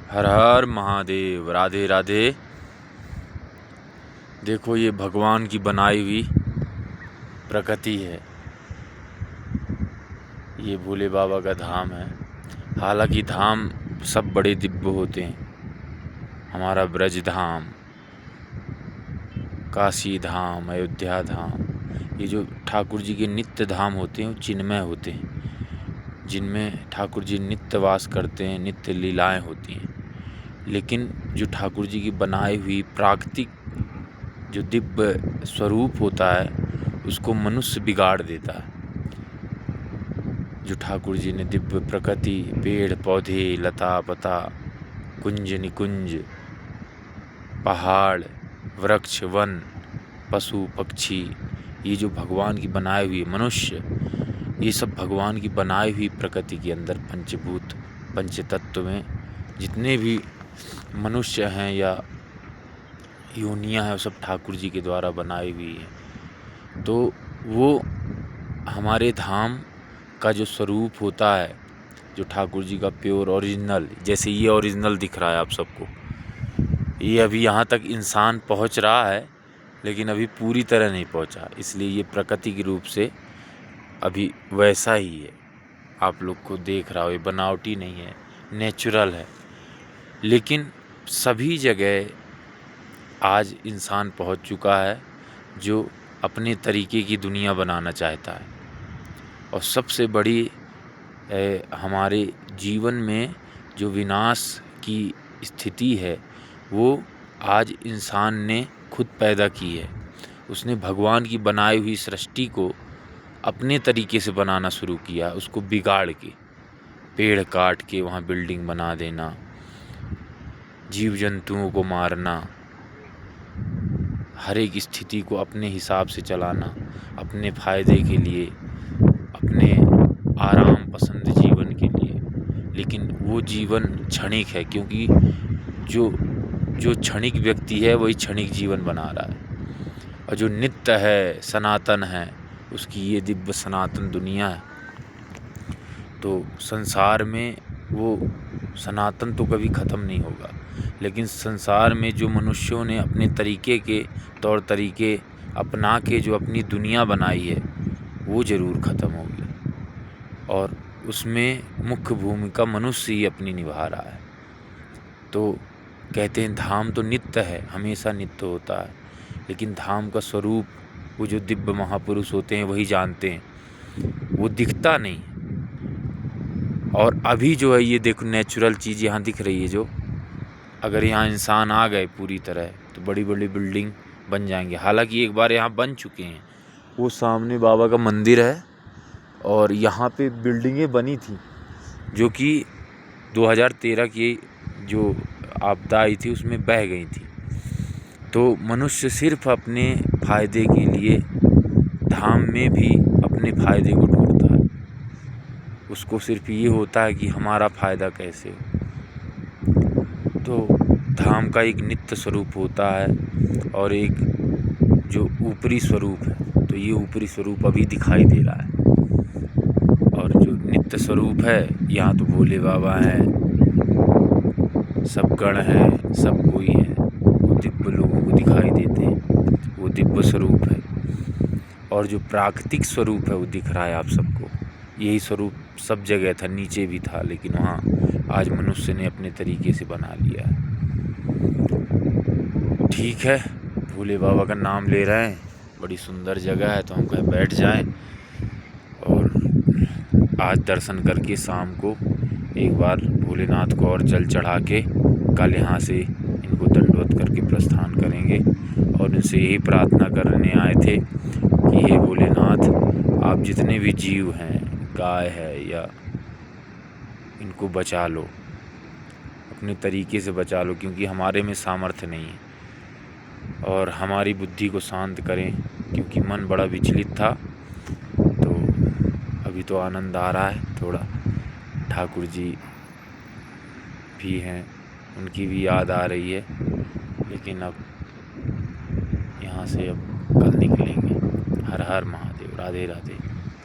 हर हर महादेव। राधे राधे। देखो ये भगवान की बनाई हुई प्रकृति है। ये भोले बाबा का धाम है। हालांकि धाम सब बड़े दिव्य होते हैं। हमारा ब्रज धाम, काशी धाम, अयोध्या धाम, ये जो ठाकुर जी के नित्य धाम होते हैं वो चिन्मय होते हैं, जिनमें ठाकुर जी नित्य वास करते हैं, नित्य लीलाएं होती हैं। लेकिन जो ठाकुर जी की बनाई हुई प्राकृतिक जो दिव्य स्वरूप होता है उसको मनुष्य बिगाड़ देता है। जो ठाकुर जी ने दिव्य प्रकृति, पेड़ पौधे, लता पता, कुंज निकुंज, पहाड़, वृक्ष, वन, पशु पक्षी, ये जो भगवान की बनाई हुई मनुष्य, ये सब भगवान की बनाई हुई प्रकृति के अंदर पंचभूत पंचतत्व में जितने भी मनुष्य हैं या योनियां हैं वो सब ठाकुर जी के द्वारा बनाई हुई है। तो वो हमारे धाम का जो स्वरूप होता है, जो ठाकुर जी का प्योर ओरिजिनल, जैसे ये ओरिजिनल दिख रहा है आप सबको, ये अभी यहाँ तक इंसान पहुँच रहा है लेकिन अभी पूरी तरह नहीं पहुँचा, इसलिए ये प्रकृति के रूप से अभी वैसा ही है। आप लोग को देख रहा हो, ये बनावटी नहीं है, नेचुरल है। लेकिन सभी जगह आज इंसान पहुंच चुका है जो अपने तरीके की दुनिया बनाना चाहता है। और सबसे बड़ी हमारे जीवन में जो विनाश की स्थिति है वो आज इंसान ने खुद पैदा की है। उसने भगवान की बनाई हुई सृष्टि को अपने तरीके से बनाना शुरू किया, उसको बिगाड़ के, पेड़ काट के वहाँ बिल्डिंग बना देना, जीव जंतुओं को मारना, हर एक स्थिति को अपने हिसाब से चलाना, अपने फायदे के लिए, अपने आराम पसंद जीवन के लिए। लेकिन वो जीवन क्षणिक है, क्योंकि जो क्षणिक व्यक्ति है वही क्षणिक जीवन बना रहा है। और जो नित्य है, सनातन है, उसकी ये दिव्य सनातन दुनिया है। तो संसार में वो सनातन तो कभी ख़त्म नहीं होगा, लेकिन संसार में जो मनुष्यों ने अपने तरीके के तौर तरीके अपना के जो अपनी दुनिया बनाई है वो ज़रूर ख़त्म होगी। और उसमें मुख्य भूमिका मनुष्य ही अपनी निभा रहा है। तो कहते हैं धाम तो नित्य है, हमेशा नित्य होता है, लेकिन धाम का स्वरूप वो जो दिव्य महापुरुष होते हैं वही जानते हैं, वो दिखता नहीं। और अभी जो है ये देखो नेचुरल चीज़ यहाँ दिख रही है, जो अगर यहाँ इंसान आ गए पूरी तरह तो बड़ी बड़ी बिल्डिंग बन जाएंगे। हालांकि एक बार यहाँ बन चुके हैं। वो सामने बाबा का मंदिर है और यहाँ पे बिल्डिंगें बनी थी जो कि 2013 की जो आपदा आई थी उसमें बह गई थी। तो मनुष्य सिर्फ अपने फ़ायदे के लिए धाम में भी अपने फ़ायदे को ढूंढता है। उसको सिर्फ ये होता है कि हमारा फ़ायदा कैसे हो। तो धाम का एक नित्य स्वरूप होता है और एक जो ऊपरी स्वरूप है। तो ये ऊपरी स्वरूप अभी दिखाई दे रहा है, और जो नित्य स्वरूप है यहाँ तो भोले बाबा हैं, सब गण हैं, सब कोई है, वो दिव्य लोगों को दिखाई देते हैं, वो दिव्य स्वरूप है। और जो प्राकृतिक स्वरूप है वो दिख रहा है आप सबको। यही स्वरूप सब जगह था, नीचे भी था, लेकिन वहाँ आज मनुष्य ने अपने तरीके से बना लिया है। ठीक है, भोले बाबा का नाम ले रहे हैं, बड़ी सुंदर जगह है, तो हम कहीं बैठ जाएं और आज दर्शन करके शाम को एक बार भोलेनाथ को और जल चढ़ा के कल यहाँ से इनको दंडवत करके प्रस्थान करेंगे। और इनसे यही प्रार्थना करने आए थे कि हे भोलेनाथ, आप जितने भी जीव हैं, गाय है या, इनको बचा लो, अपने तरीके से बचा लो, क्योंकि हमारे में सामर्थ्य नहीं है। और हमारी बुद्धि को शांत करें, क्योंकि मन बड़ा विचलित था। तो अभी तो आनंद आ रहा है थोड़ा। ठाकुर जी भी हैं, उनकी भी याद आ रही है, लेकिन अब यहाँ से अब कल निकलेंगे। हर हर महादेव। राधे राधे।